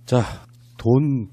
자, 돈.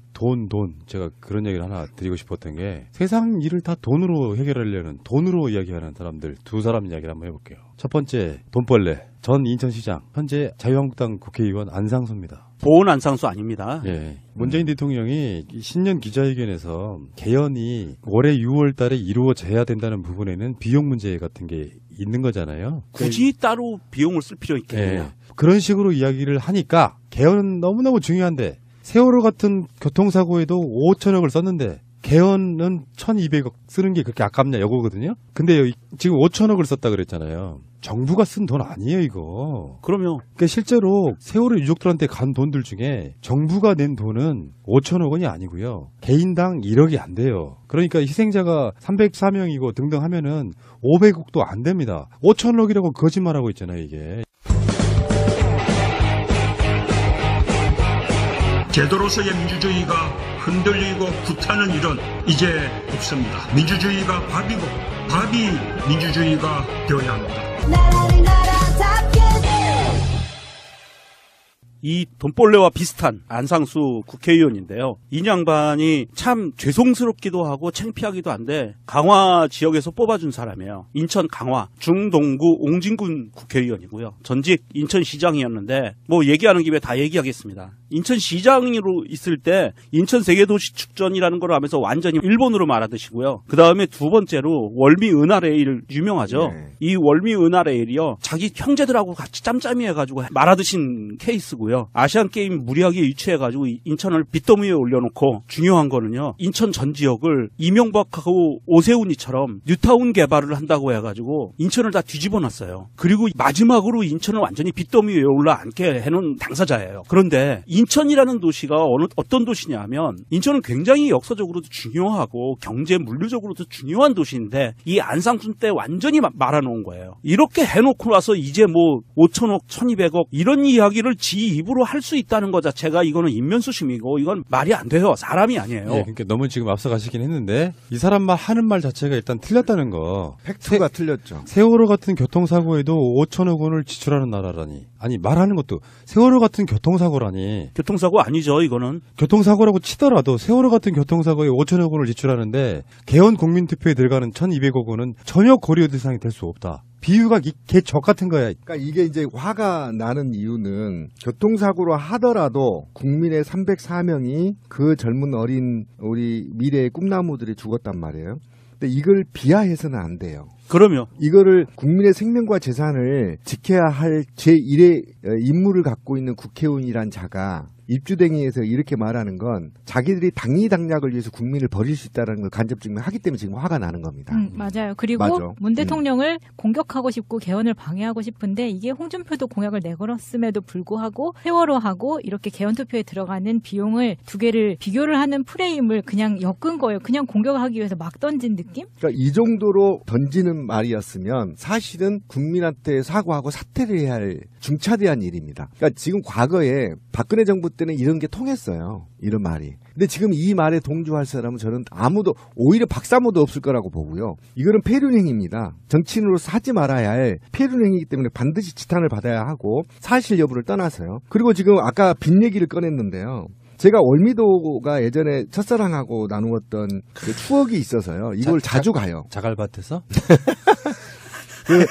제가 그런 얘기를 하나 드리고 싶었던 게 세상 일을 다 돈으로 해결하려는 돈으로 이야기하는 사람들 두 사람 이야기를 한번 해볼게요. 첫 번째, 돈벌레. 전 인천시장, 현재 자유한국당 국회의원 안상수입니다. 보은 안상수 아닙니다. 예. 문재인 대통령이 신년 기자회견에서 개헌이 올해 6월 달에 이루어져야 된다는 부분에는 비용 문제 같은 게 있는 거잖아요. 굳이 따로 비용을 쓸 필요 있겠네요. 예. 그런 식으로 이야기를 하니까 개헌은 너무너무 중요한데 세월호 같은 교통사고에도 5천억을 썼는데 개헌은 1,200억 쓰는 게 그렇게 아깝냐 이거거든요. 근데 지금 5천억을 썼다 그랬잖아요. 정부가 쓴 돈 아니에요 이거. 그럼요. 그러니까 실제로 세월호 유족들한테 간 돈들 중에 정부가 낸 돈은 5천억 원이 아니고요. 개인당 1억이 안 돼요. 그러니까 희생자가 304명이고 등등 하면은 500억도 안 됩니다. 5천억이라고 거짓말하고 있잖아요 이게. 제도로서의 민주주의가 흔들리고 불타는 일은 이제 없습니다. 민주주의가 밥이고 밥이 민주주의가 되어야 합니다. 이 돈벌레와 비슷한 안상수 국회의원인데요. 이 양반이 참 죄송스럽기도 하고 창피하기도 한데 강화 지역에서 뽑아준 사람이에요. 인천 강화 중동구 옹진군 국회의원이고요. 전직 인천시장이었는데 뭐 얘기하는 김에 다 얘기하겠습니다. 인천시장으로 있을 때 인천세계도시축전이라는 걸 하면서 완전히 일본으로 말하듯이고요. 그 다음에 두 번째로 월미은하레일 유명하죠. 네. 이 월미은하레일이요. 자기 형제들하고 같이 짬짬이 해가지고 말아드신 케이스고요. 아시안게임 무리하게 유치해가지고 인천을 빚더미 위에 올려놓고 중요한 거는요. 인천 전 지역을 이명박하고 오세훈이처럼 뉴타운 개발을 한다고 해가지고 인천을 다 뒤집어놨어요. 그리고 마지막으로 인천을 완전히 빚더미 위에 올라앉게 해놓은 당사자예요. 그런데 인천이라는 도시가 어떤 도시냐면 인천은 굉장히 역사적으로도 중요하고 경제 물류적으로도 중요한 도시인데 이 안상순 때 완전히 말아놓은 거예요. 이렇게 해놓고 나서 이제 뭐 5천억, 1200억 이런 이야기를 지 입으로 할 수 있다는 것 자체가 이거는 인면수심이고 이건 말이 안 돼요. 사람이 아니에요. 예, 그러니까 너무 지금 앞서가시긴 했는데 이 사람 말 하는 말 자체가 일단 틀렸다는 거. 팩트가 틀렸죠. 세월호 같은 교통사고에도 5천억 원을 지출하는 나라라니. 아니 말하는 것도 세월호 같은 교통사고라니. 교통사고 아니죠 이거는. 교통사고라고 치더라도 세월호 같은 교통사고에 5천억 원을 지출하는데 개헌 국민투표에 들어가는 1,200억 원은 전혀 고려 대상이 될 수 없다. 비유가 개적 같은 거야. 그러니까 이게 이제 화가 나는 이유는 교통사고로 하더라도 국민의 304명이 그 젊은 어린 우리 미래의 꿈나무들이 죽었단 말이에요. 근데 이걸 비하해서는 안 돼요. 그럼요. 이거를 국민의 생명과 재산을 지켜야 할 제1의 임무를 갖고 있는 국회의원이란 자가 입주댕이에서 이렇게 말하는 건 자기들이 당리당략을 위해서 국민을 버릴 수 있다는 걸 간접 증명하기 때문에 지금 화가 나는 겁니다. 맞아요. 그리고 맞아. 문 대통령을 공격하고 싶고 개헌을 방해하고 싶은데 이게 홍준표도 공약을 내걸었음에도 불구하고 세월호하고 이렇게 개헌 투표에 들어가는 비용을 두 개를 비교를 하는 프레임을 그냥 엮은 거예요. 그냥 공격하기 위해서 막 던진 느낌? 그러니까 이 정도로 던지는 말이었으면 사실은 국민한테 사과하고 사퇴를 해야 할 중차대한 일입니다. 그러니까 지금 과거에 박근혜 정부 때는 이런 게 통했어요. 이런 말이. 근데 지금 이 말에 동조할 사람은 저는 아무도 오히려 박사모도 없을 거라고 보고요. 이거는 폐륜행위입니다. 정치인으로서 하지 말아야 할 폐륜행위이기 때문에 반드시 지탄을 받아야 하고 사실 여부를 떠나서요. 그리고 지금 아까 빚 얘기를 꺼냈는데요. 제가 월미도가 예전에 첫사랑하고 나누었던 그 추억이 있어서요. 이걸 자주 가요. 자갈밭에서? 그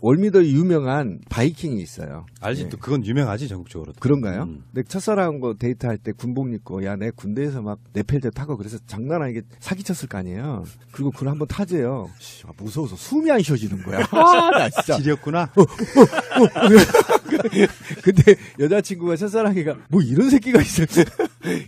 월미도에 유명한 바이킹이 있어요. 알지? 네. 또 그건 유명하지 전국적으로. 그런가요? 내 첫사랑하고 데이트할 때 군복 입고 야 내 군대에서 막 네펠제 타고 그래서 장난 아니게 사기쳤을 거 아니에요. 그리고 그걸 한번 타재요. 무서워서 숨이 안 쉬어지는 거야. 나 진짜. 지렸구나. 근데 여자친구가 첫사랑이가 뭐 이런 새끼가 있어.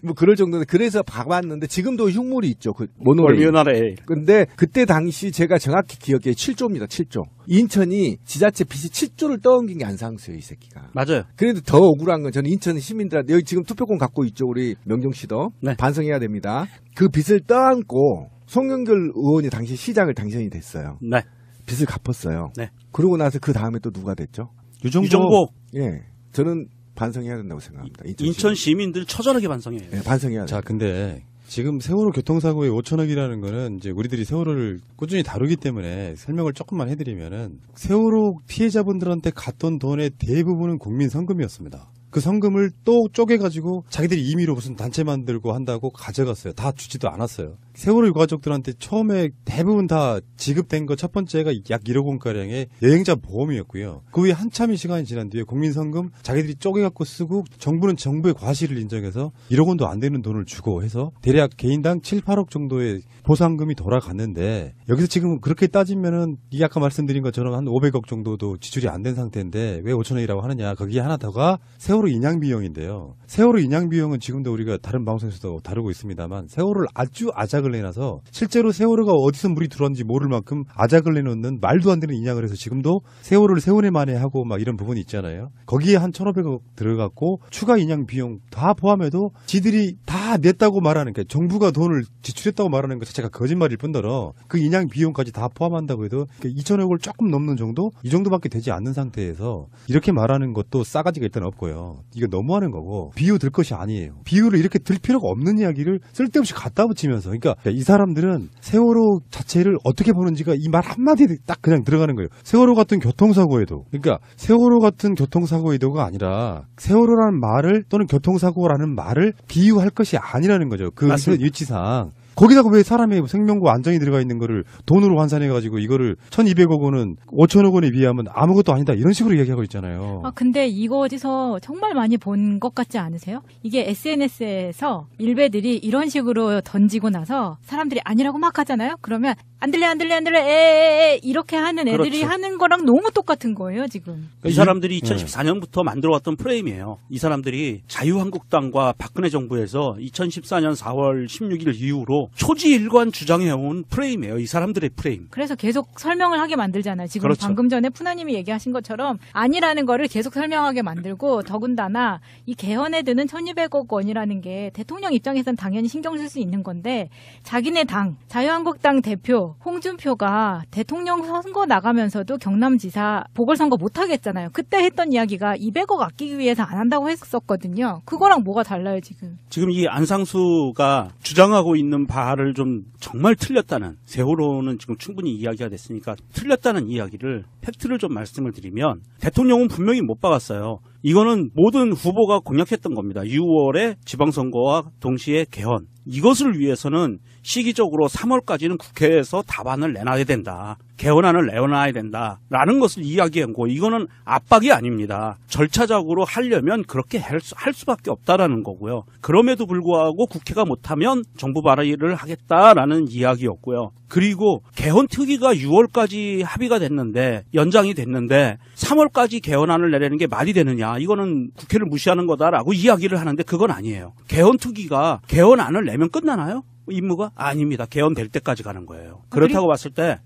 뭐 그럴 정도인데 그래서 봐봤는데 지금도 흉물이 있죠. 그 모노레일. 월미은하레일. 근데 그때 당시 제가 정확히 기억해 7조입니다. 7조. 인천이 지자체 빚이 7조를 떠넘긴 게 안상수예요, 이 새끼가. 맞아요. 그래도 더 억울한 건 저는 인천 시민들한테 여기 지금 투표권 갖고 있죠, 우리 명정 씨도. 네. 반성해야 됩니다. 그 빚을 떠안고 송영길 의원이 당시 시장을 당선이 됐어요. 네. 빚을 갚았어요. 네. 그러고 나서 그 다음에 또 누가 됐죠? 유정복. 예. 저는 반성해야 된다고 생각합니다. 인천 시민들 처절하게 반성해요. 네, 반성해야 돼요. 자, 근데 지금 세월호 교통사고에 5천억이라는 거는 이제 우리들이 세월호를 꾸준히 다루기 때문에 설명을 조금만 해드리면은 세월호 피해자분들한테 갔던 돈의 대부분은 국민 성금이었습니다. 그 성금을 또 쪼개가지고 자기들이 임의로 무슨 단체 만들고 한다고 가져갔어요. 다 주지도 않았어요. 세월호 유가족들한테 처음에 대부분 다 지급된 거 첫 번째가 약 1억 원가량의 여행자 보험이었고요. 그 후에 한참의 시간이 지난 뒤에 국민성금 자기들이 쪼개갖고 쓰고 정부는 정부의 과실을 인정해서 1억 원도 안 되는 돈을 주고 해서 대략 개인당 7, 8억 정도의 보상금이 돌아갔는데 여기서 지금 그렇게 따지면은 이게 아까 말씀드린 것처럼 한 500억 정도도 지출이 안 된 상태인데 왜 5천억이라고 하느냐. 거기에 하나 더가 세월호 인양 비용인데요. 세월호 인양 비용은 지금도 우리가 다른 방송에서도 다루고 있습니다만 세월호를 아주 아작을 내놔서 실제로 세월호가 어디서 물이 들어왔는지 모를 만큼 아작을 내놓는 말도 안 되는 인양을 해서 지금도 세월호를 세월에 만에 하고 막 이런 부분이 있잖아요. 거기에 한 1,500억 들어갔고 추가 인양 비용 다 포함해도 지들이 다 냈다고 말하는 게 정부가 돈을 지출했다고 말하는 것 자체가 거짓말일 뿐더러 그 인양 비용까지 다 포함한다고 해도 2천억을 조금 넘는 정도? 이 정도밖에 되지 않는 상태에서 이렇게 말하는 것도 싸가지가 일단 없고요. 이거 너무하는 거고 비유 들 것이 아니에요. 비유를 이렇게 들 필요가 없는 이야기를 쓸데없이 갖다 붙이면서 그러니까 이 사람들은 세월호 자체를 어떻게 보는지가 이 말 한마디에 딱 그냥 들어가는 거예요. 세월호 같은 교통사고에도 그러니까 세월호 같은 교통사고에도가 아니라 세월호라는 말을 또는 교통사고라는 말을 비유할 것이 아니라는 거죠. 그 위치상. 거기다가 왜 사람의 생명과 안전이 들어가 있는 거를 돈으로 환산해가지고 이거를 1,200억 원은 5천억 원에 비하면 아무것도 아니다 이런 식으로 얘기하고 있잖아요. 근데 이거 어디서 정말 많이 본 것 같지 않으세요? 이게 SNS에서 일베들이 이런 식으로 던지고 나서 사람들이 아니라고 막 하잖아요. 그러면 안 들려 에에에 이렇게 하는 애들이 그렇죠. 하는 거랑 너무 똑같은 거예요 지금. 이 사람들이 2014년부터 만들어왔던 프레임이에요. 이 사람들이 자유한국당과 박근혜 정부에서 2014년 4월 16일 이후로 초지일관 주장해온 프레임이에요. 이 사람들의 프레임. 그래서 계속 설명을 하게 만들잖아요. 지금 그렇죠. 방금 전에 푸나님이 얘기하신 것처럼 아니라는 거를 계속 설명하게 만들고 더군다나 이 개헌에 드는 1,200억 원이라는 게 대통령 입장에서는 당연히 신경 쓸 수 있는 건데 자기네 당 자유한국당 대표 홍준표가 대통령 선거 나가면서도 경남지사 보궐선거 못하겠잖아요. 그때 했던 이야기가 200억 아끼기 위해서 안 한다고 했었거든요. 그거랑 뭐가 달라요 지금. 지금 이 안상수가 주장하고 있는 바를 좀 정말 틀렸다는 세월호는 지금 충분히 이야기가 됐으니까 틀렸다는 이야기를 팩트를 좀 말씀을 드리면 대통령은 분명히 못 박았어요. 이거는 모든 후보가 공약했던 겁니다. 6월에 지방선거와 동시에 개헌. 이것을 위해서는 시기적으로 3월까지는 국회에서 답안을 내놔야 된다. 개헌안을 내놔야 된다라는 것을 이야기한 거. 이거는 압박이 아닙니다. 절차적으로 하려면 그렇게 할 수밖에 없다라는 거고요. 그럼에도 불구하고 국회가 못하면 정부 발의를 하겠다라는 이야기였고요. 그리고 개헌 특위가 6월까지 합의가 됐는데 연장이 됐는데 3월까지 개헌안을 내려는 게 말이 되느냐. 이거는 국회를 무시하는 거다라고 이야기를 하는데 그건 아니에요. 개헌 특위가 개헌안을 내면 끝나나요? 임무가? 아닙니다. 개헌될 때까지 가는 거예요. 그렇다고 봤을 때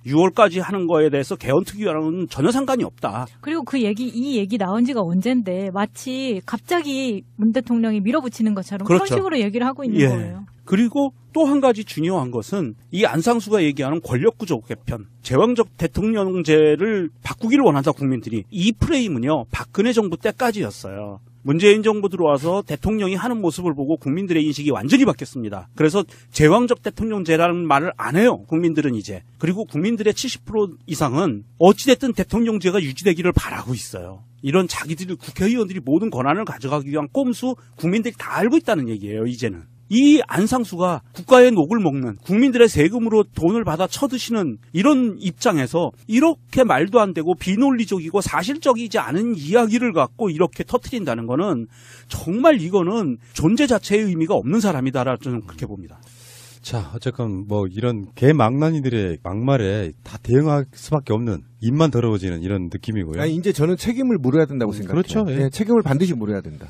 6월까지 하는 거에 대해서 개헌 특위와는 전혀 상관이 없다. 그리고 이 얘기 나온 지가 언젠데 마치 갑자기 문 대통령이 밀어붙이는 것처럼 그렇죠. 그런 식으로 얘기를 하고 있는 거예요. 그리고 또 한 가지 중요한 것은 이 안상수가 얘기하는 권력구조 개편, 제왕적 대통령제를 바꾸기를 원한다 국민들이. 이 프레임은요. 박근혜 정부 때까지였어요. 문재인 정부 들어와서 대통령이 하는 모습을 보고 국민들의 인식이 완전히 바뀌었습니다. 그래서 제왕적 대통령제라는 말을 안 해요. 국민들은 이제. 그리고 국민들의 70% 이상은 어찌됐든 대통령제가 유지되기를 바라고 있어요. 이런 자기들이 국회의원들이 모든 권한을 가져가기 위한 꼼수 국민들이 다 알고 있다는 얘기예요. 이제는. 이 안상수가 국가의 녹을 먹는 국민들의 세금으로 돈을 받아 쳐드시는 이런 입장에서 이렇게 말도 안 되고 비논리적이고 사실적이지 않은 이야기를 갖고 이렇게 터뜨린다는 거는 정말 이거는 존재 자체의 의미가 없는 사람이다라고 저는 그렇게 봅니다. 자, 어쨌건 뭐 이런 개망난이들의 막말에 다 대응할 수밖에 없는 입만 더러워지는 이런 느낌이고요. 아니, 이제 저는 책임을 물어야 된다고 생각해요. 그렇죠. 예. 네, 책임을 반드시 물어야 된다.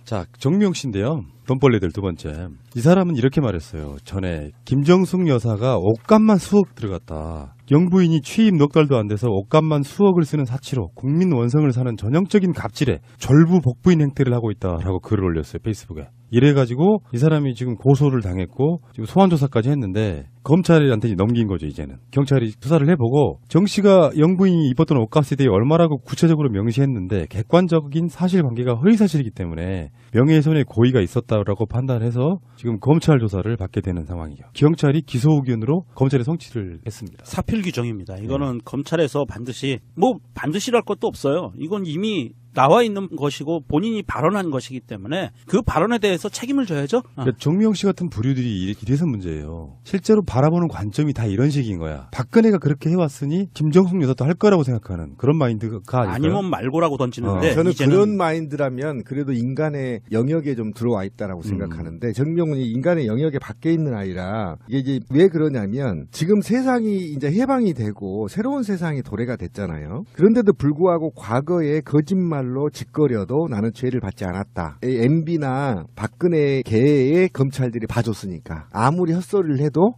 자, 정미영 씨인데요. 돈벌레들 두 번째. 이 사람은 이렇게 말했어요. 전에 김정숙 여사가 옷값만 수억 들어갔다. 영부인이 취임 넉 달도 안 돼서 옷값만 수억을 쓰는 사치로 국민 원성을 사는 전형적인 갑질에 절부복부인 행태를 하고 있다라고 글을 올렸어요. 페이스북에. 이래가지고 이 사람이 지금 고소를 당했고 지금 소환조사까지 했는데 검찰한테 넘긴 거죠. 이제는 경찰이 수사를 해보고 정 씨가 영부인이 입었던 옷값에 대해 얼마라고 구체적으로 명시했는데 객관적인 사실관계가 허위사실이기 때문에 명예훼손의 고의가 있었다라고 판단해서 지금 검찰 조사를 받게 되는 상황이에요. 경찰이 기소 의견으로 검찰에 송치를 했습니다. 사필 규정입니다. 이거는 검찰에서 반드시랄 것도 없어요. 이건 이미 나와 있는 것이고 본인이 발언한 것이기 때문에 그 발언에 대해서 책임을 져야죠. 그러니까 정미용 씨 같은 부류들이 이래서 문제예요. 실제로 바라보는 관점이 다 이런 식인 거야. 박근혜가 그렇게 해왔으니 김정숙 여사도 할 거라고 생각하는 그런 마인드가 아닐까요? 아니면 말고라고 던지는데 저는 이제는 그런 마인드라면 그래도 인간의 영역에 좀 들어와 있다라고 생각하는데 정명훈이 인간의 영역에 밖에 있는 아이라 이게 이제 왜 그러냐면 지금 세상이 이제 해방이 되고 새로운 세상이 도래가 됐잖아요. 그런데도 불구하고 과거에 거짓말로 짓거려도 나는 죄를 받지 않았다. MB나 박근혜 계의 검찰들이 봐줬으니까 아무리 헛소리를 해도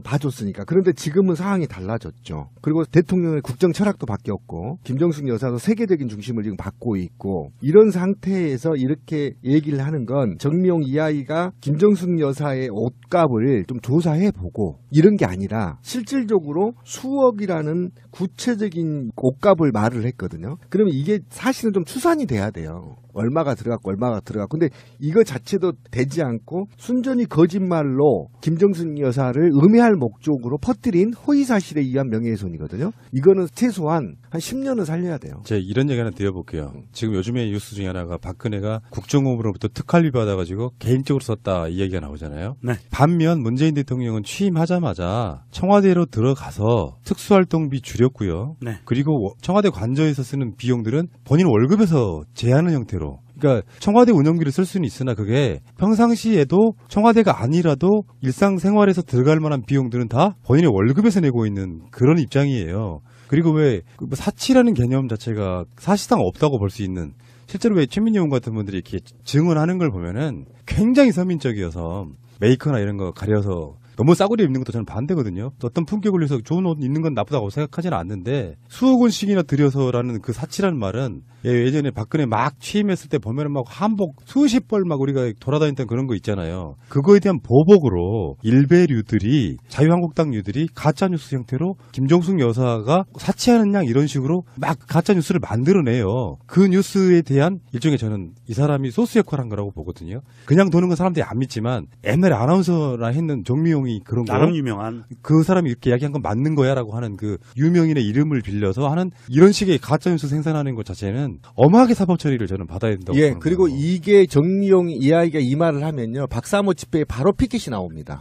봐줬으니까. 그런데 지금은 상황이 달라졌죠. 그리고 대통령의 국정 철학도 바뀌었고 김정숙 여사도 세계적인 중심을 지금 받고 있고 이런 상태에서 이렇게 얘기를 하는 건 정미용 이 아이가 김정숙 여사의 옷값을 좀 조사해보고 이런 게 아니라 실질적으로 수억이라는 구체적인 옷값을 말을 했거든요. 그러면 이게 사실은 좀 추산이 돼야 돼요. 얼마가 들어갔고 얼마가 들어갔고. 근데 이거 자체도 되지 않고 순전히 거짓말로 김정숙 여사를 음해할 목적으로 퍼뜨린 허위사실에 의한 명예훼손이거든요. 이거는 최소한 한 10년은 살려야 돼요. 제가 이런 얘기 하나 드려볼게요. 지금 요즘에 뉴스 중에 하나가 박근혜가 국정원으로부터 특활비 받아가지고 개인적으로 썼다 이 얘기가 나오잖아요. 네. 반면 문재인 대통령은 취임하자마자 청와대로 들어가서 특수활동비 줄였고요. 네. 그리고 청와대 관저에서 쓰는 비용들은 본인 월급에서 제하는 형태로. 그러니까 청와대 운영비를 쓸 수는 있으나 그게 평상시에도 청와대가 아니라도 일상생활에서 들어갈 만한 비용들은 다 본인의 월급에서 내고 있는 그런 입장이에요. 그리고 왜 사치라는 개념 자체가 사실상 없다고 볼 수 있는, 실제로 왜 최민희 의원 같은 분들이 이렇게 증언하는 걸 보면은 굉장히 서민적이어서 메이커나 이런 거 가려서 너무 싸구려 입는 것도 저는 반대거든요. 어떤 품격을 위해서 좋은 옷 입는 건 나쁘다고 생각하지는 않는데 수억 원씩이나 들여서라는 그 사치라는 말은 예전에 박근혜 막 취임했을 때 보면은 막 한복 수십 벌 막 우리가 돌아다녔던 그런 거 있잖아요. 그거에 대한 보복으로 일베류들이 자유한국당류들이 가짜뉴스 형태로 김정숙 여사가 사치하는 양 이런 식으로 막 가짜뉴스를 만들어내요. 그 뉴스에 대한 일종의 저는 이 사람이 소스 역할을 한 거라고 보거든요. 그냥 도는 건 사람들이 안 믿지만 옛날에 아나운서라 했는 정미용 그런 거 나름 유명한 그 사람이 이렇게 이야기한 건 맞는 거야라고 하는 그 유명인의 이름을 빌려서 하는 이런 식의 가짜뉴스 생산하는 것 자체는 엄하게 사법 처리를 저는 받아야 된다고. 예, 그리고 이게 정미용 이 아이가 이 말을 하면요 박사모 집회에 바로 피켓이 나옵니다.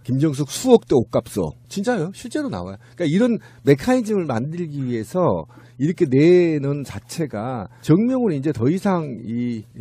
김정숙 수억대 옷값어. 진짜요? 실제로 나와요. 그러니까 이런 메커니즘을 만들기 위해서 이렇게 내는 자체가 정명훈은 이제 더 이상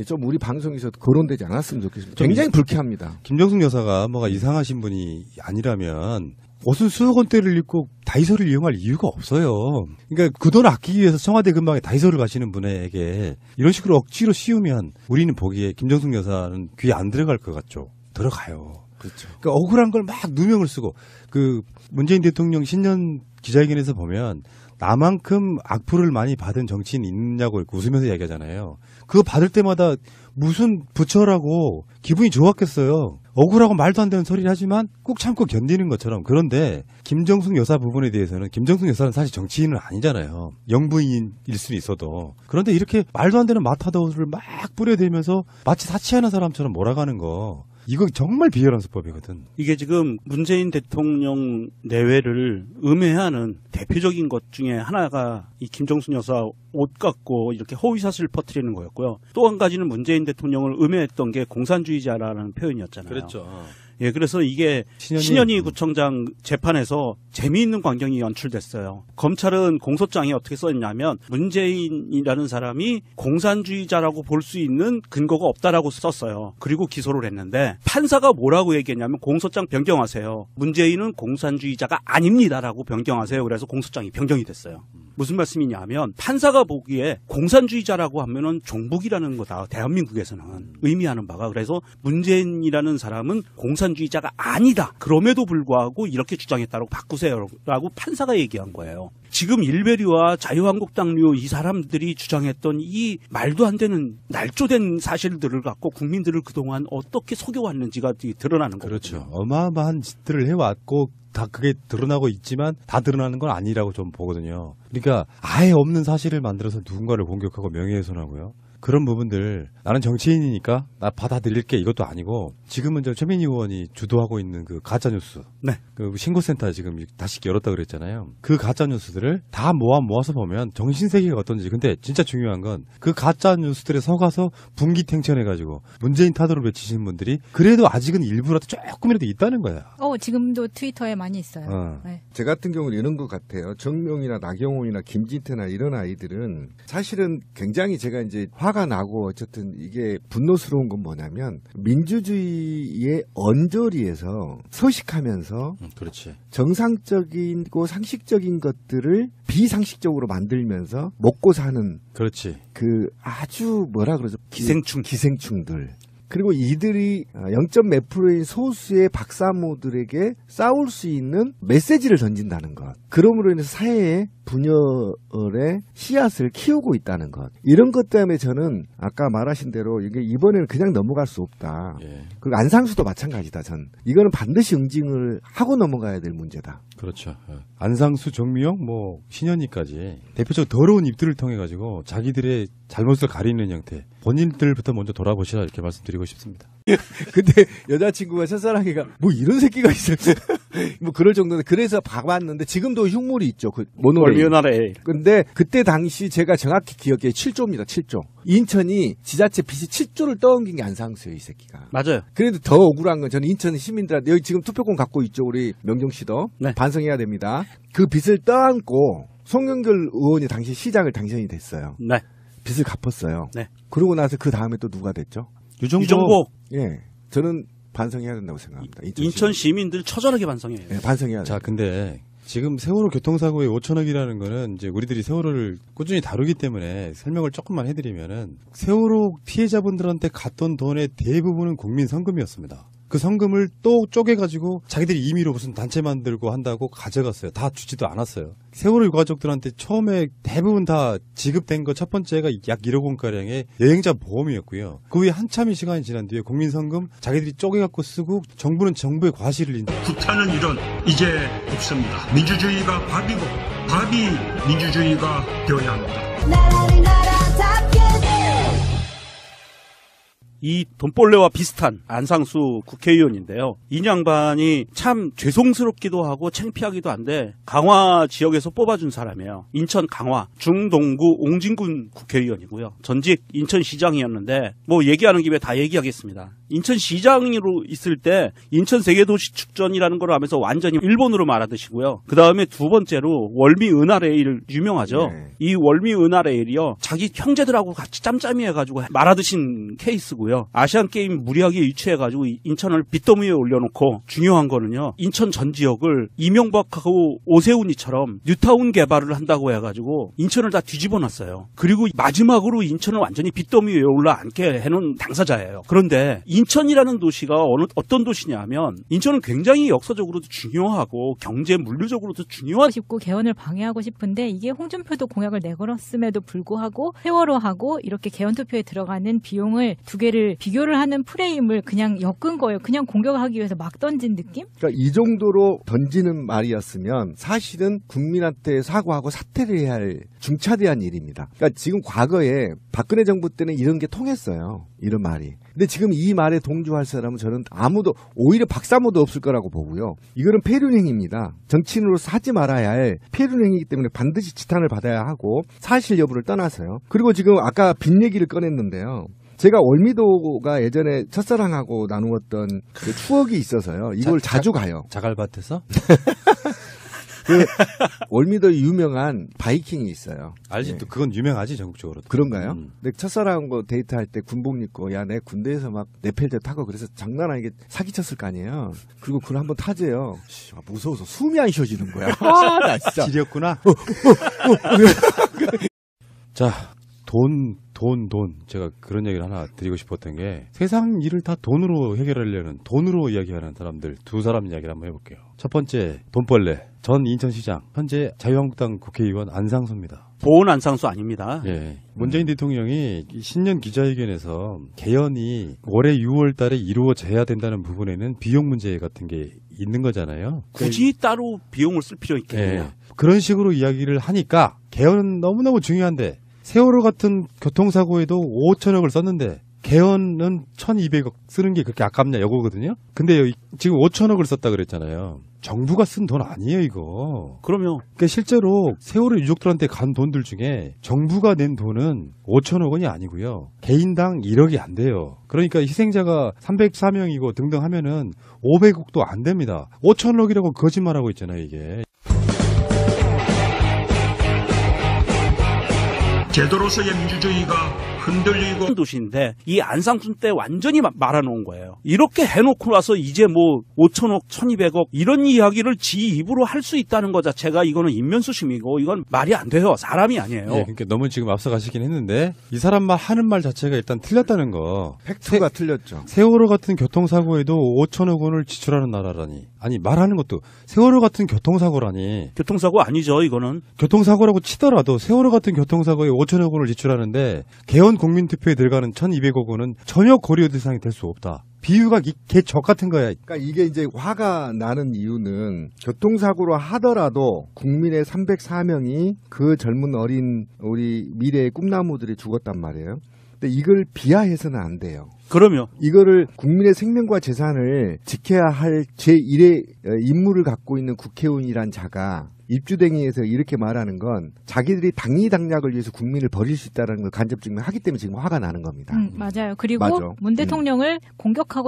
좀 우리 방송에서 거론되지 않았으면 좋겠습니다. 굉장히 불쾌합니다. 김정숙 여사가 뭐가 이상하신 분이 아니라면 옷은 수억 원대를 입고 다이소를 이용할 이유가 없어요. 그러니까 그 돈을 아끼기 위해서 청와대 근방에 다이소를 가시는 분에게 이런 식으로 억지로 씌우면 우리는 보기에 김정숙 여사는 귀에 안 들어갈 것 같죠. 들어가요. 그렇죠. 그러니까 억울한 걸 막 누명을 쓰고 그 문재인 대통령 신년 기자회견에서 보면 나만큼 악플을 많이 받은 정치인이 있냐고 이렇게 웃으면서 얘기하잖아요. 그거 받을 때마다 무슨 부처라고 기분이 좋았겠어요. 억울하고 말도 안 되는 소리를 하지만 꾹 참고 견디는 것처럼. 그런데 김정숙 여사 부분에 대해서는 김정숙 여사는 사실 정치인은 아니잖아요. 영부인일 수는 있어도. 그런데 이렇게 말도 안 되는 마타도를 막 뿌려대면서 마치 사치하는 사람처럼 몰아가는 거. 이거 정말 비열한 수법이거든. 이게 지금 문재인 대통령 내외를 음해하는 대표적인 것 중에 하나가 이 김정숙 여사 옷 갖고 이렇게 허위사실을 퍼뜨리는 거였고요. 또 한 가지는 문재인 대통령을 음해했던 게 공산주의자라는 표현이었잖아요. 그랬죠. 예, 그래서 이게 신현희 구청장 재판에서 재미있는 광경이 연출됐어요. 검찰은 공소장에 어떻게 썼냐면 문재인이라는 사람이 공산주의자라고 볼 수 있는 근거가 없다라고 썼어요. 그리고 기소를 했는데 판사가 뭐라고 얘기했냐면 공소장 변경하세요. 문재인은 공산주의자가 아닙니다라고 변경하세요. 그래서 공소장이 변경이 됐어요. 무슨 말씀이냐면 판사가 보기에 공산주의자라고 하면은 종북이라는 거다. 대한민국에서는 의미하는 바가. 그래서 문재인이라는 사람은 공산주의자가 아니다. 그럼에도 불구하고 이렇게 주장했다고 바꾸세요라고 판사가 얘기한 거예요. 지금 일베류와 자유한국당류 이 사람들이 주장했던 이 말도 안 되는 날조된 사실들을 갖고 국민들을 그동안 어떻게 속여왔는지가 드러나는 거거든요. 그렇죠. 어마어마한 짓들을 해왔고 다 그게 드러나고 있지만 다 드러나는 건 아니라고 좀 보거든요. 그러니까 아예 없는 사실을 만들어서 누군가를 공격하고 명예훼손하고요. 그런 부분들 나는 정치인이니까 나 받아들일게 이것도 아니고 지금은 저 최민희 의원이 주도하고 있는 그 가짜뉴스 네. 그 신고센터 지금 다시 열었다 그랬잖아요. 그 가짜뉴스들을 다 모아서 보면 정신세계가 어떤지. 근데 진짜 중요한 건 그 가짜뉴스들에 속아서 분기탱천해가지고 문재인 타도를 외치시는 분들이 그래도 아직은 일부라도 조금이라도 있다는 거야. 지금도 트위터에 많이 있어요. 네. 제 같은 경우는 이런 것 같아요. 정명이나 나경원이나 김진태나 이런 아이들은 사실은 굉장히 제가 이제 화가 나고 어쨌든 이게 분노스러운 건 뭐냐면 민주주의의 언저리에서 서식하면서 그렇지. 정상적이고 상식적인 것들을 비상식적으로 만들면서 먹고 사는 그렇지. 그 아주 뭐라 그러죠? 기생충들. 그리고 이들이 0.몇%인 소수의 박사모들에게 싸울 수 있는 메시지를 던진다는 것. 그러므로 인해서 사회의 분열의 씨앗을 키우고 있다는 것. 이런 것 때문에 저는 아까 말하신 대로 이게 이번에는 그냥 넘어갈 수 없다. 예. 그리고 안상수도 마찬가지다. 이거는 반드시 응징을 하고 넘어가야 될 문제다. 그렇죠. 안상수, 정미영, 신현희까지 대표적으로 더러운 입들을 통해 가지고 자기들의 잘못을 가리는 형태. 본인들부터 먼저 돌아보시라 이렇게 말씀드리고 싶습니다. 근데 여자친구가 첫사랑이가 이런 새끼가 있어요. 그럴 정도인데 그래서 봐봤는데 지금도 흉물이 있죠. 그 모노레일. 월미은하래. 근데 그때 당시 제가 정확히 기억해 7조입니다. 7조. 인천이 지자체 빚이 7조를 떠넘긴 게 안상수예요. 이 새끼가. 맞아요. 그래도 더 억울한 건 저는 인천 시민들한테 여기 지금 투표권 갖고 있죠. 우리 명종 씨도. 네. 반성해야 됩니다. 그 빚을 떠안고 송영길 의원이 당시 시장을 당선이 됐어요. 네. 빚을 갚았어요. 네. 그러고 나서 그 다음에 또 누가 됐죠? 유정복. 예. 저는 반성해야 된다고 생각합니다. 인천 시민들 처절하게 반성해요. 네, 반성해야 돼요. 자, 근데 지금 세월호 교통사고의 5천억이라는 거는 이제 우리들이 세월호를 꾸준히 다루기 때문에 설명을 조금만 해드리면은 세월호 피해자분들한테 갔던 돈의 대부분은 국민 성금이었습니다. 그 성금을 또 쪼개가지고 자기들이 임의로 무슨 단체 만들고 한다고 가져갔어요. 다 주지도 않았어요. 세월호 유가족들한테 처음에 대부분 다 지급된 거 첫 번째가 약 1억 원가량의 여행자 보험이었고요. 그 후에 한참의 시간이 지난 뒤에 국민 성금 자기들이 쪼개갖고 쓰고 정부는 정부의 과실을 구타는 일은 이제 없습니다. 민주주의가 밥이고 밥이 민주주의가 되어야 합니다. 이 돈벌레와 비슷한 안상수 국회의원인데요. 이 양반이 참 죄송스럽기도 하고 창피하기도 한데 강화 지역에서 뽑아준 사람이에요. 인천 강화 중동구 옹진군 국회의원이고요. 전직 인천시장이었는데 얘기하는 김에 다 얘기하겠습니다. 인천시장으로 있을 때 인천 세계도시축전이라는 걸 하면서 완전히 일본으로 말하듯이고요. 그 다음에 두 번째로 월미은하레일 유명하죠. 네. 이 월미은하레일이요. 자기 형제들하고 같이 짬짬이 해가지고 말아드신 케이스고요. 아시안게임 무리하게 유치해가지고 인천을 빚더미에 올려놓고 중요한 거는요. 인천 전 지역을 이명박하고 오세훈이처럼 뉴타운 개발을 한다고 해가지고 인천을 다 뒤집어놨어요. 그리고 마지막으로 인천을 완전히 빚더미 위에 올라앉게 해놓은 당사자예요. 그런데 인천이라는 도시가 어떤 도시냐면 인천은 굉장히 역사적으로도 중요하고 경제 물리적으로도 중요한 싶고 개헌을 방해하고 싶은데 이게 홍준표도 공약을 내걸었음에도 불구하고 세월호하고 이렇게 개헌 투표에 들어가는 비용을 두 개를 비교를 하는 프레임을 그냥 엮은 거예요. 그냥 공격하기 위해서 막 던진 느낌? 그러니까 이 정도로 던지는 말이었으면 사실은 국민한테 사과하고 사퇴를 해야 할 중차대한 일입니다. 그러니까 지금 과거에 박근혜 정부 때는 이런 게 통했어요. 이런 말이. 근데 지금 이 말에 동조할 사람은 저는 오히려 박사모도 없을 거라고 보고요. 이거는 폐륜행위입니다. 정치인으로서 하지 말아야 할 폐륜행위이기 때문에 반드시 지탄을 받아야 하고 사실 여부를 떠나서요. 그리고 지금 아까 빚 얘기를 꺼냈는데요. 제가 월미도가 예전에 첫사랑하고 나누었던 그 추억이 있어서요. 이걸 자주 가요. 자갈밭에서? 그 월미도 유명한 바이킹이 있어요. 알지? 예. 또 그건 유명하지 전국적으로. 그런가요? 근데 첫사랑하고 데이트할 때 군복 입고 야 내 군대에서 막 네펠제 타고 그래서 장난 아니게 사기쳤을 거 아니에요. 그리고 그걸 한번 타재요. 무서워서 숨이 안 쉬어지는 거야. 나 진짜. 지렸구나. 자, 돈. 제가 그런 얘기를 하나 드리고 싶었던 게 세상 일을 다 돈으로 해결하려는 돈으로 이야기하는 사람들 두 사람 이야기를 한번 해볼게요. 첫 번째 돈벌레 전 인천시장 현재 자유한국당 국회의원 안상수입니다. 보온 안상수 아닙니다. 예, 문재인 대통령이 신년 기자회견에서 개헌이 올해 6월 달에 이루어져야 된다는 부분에는 비용 문제 같은 게 있는 거잖아요. 굳이 따로 비용을 쓸 필요 있겠네요. 예, 그런 식으로 이야기를 하니까 개헌은 너무너무 중요한데 세월호 같은 교통사고에도 5천억을 썼는데 개헌은 1,200억 쓰는 게 그렇게 아깝냐 이거거든요. 근데 지금 5천억을 썼다 그랬잖아요. 정부가 쓴 돈 아니에요, 이거. 그럼요. 그러니까 실제로 세월호 유족들한테 간 돈들 중에 정부가 낸 돈은 5천억 원이 아니고요. 개인당 1억이 안 돼요. 그러니까 희생자가 304명이고 등등 하면은 500억도 안 됩니다. 5천억이라고 거짓말하고 있잖아요, 이게. 제도로서의 민주주의가 흔들리고 도시인데 이 안상순 때 완전히 말아놓은 거예요. 이렇게 해놓고 나서 이제 뭐 5천억, 1,200억 이런 이야기를 지 입으로 할 수 있다는 것 자체가 이거는 인면수심이고 이건 말이 안 돼요. 사람이 아니에요. 예, 그러니까 너무 지금 앞서가시긴 했는데 이 사람 말 하는 말 자체가 일단 틀렸다는 거. 팩트가 틀렸죠. 세월호 같은 교통사고에도 5천억 원을 지출하는 나라라니. 아니 말하는 것도 세월호 같은 교통사고라니. 교통사고 아니죠, 이거는. 교통사고라고 치더라도 세월호 같은 교통사고에 5천억 원을 지출하는데 개헌 국민투표에 들어가는 1,200억 원은 전혀 고려 대상이 될 수 없다. 비유가 개적 같은 거야. 그러니까 이게 이제 화가 나는 이유는 교통사고로 하더라도 국민의 304명이 그 젊은 어린 우리 미래의 꿈나무들이 죽었단 말이에요. 근데 이걸 비하해서는 안 돼요. 그럼요. 이거를 국민의 생명과 재산을 지켜야 할 제1의 임무를 갖고 있는 국회의원이란 자가 입주댕이에서 이렇게 말하는 건 자기들이 당리당략을 위해서 국민을 버릴 수 있다는 걸 간접 증명하기 때문에 지금 화가 나는 겁니다. 맞아요. 그리고 맞아. 문 대통령을 공격하고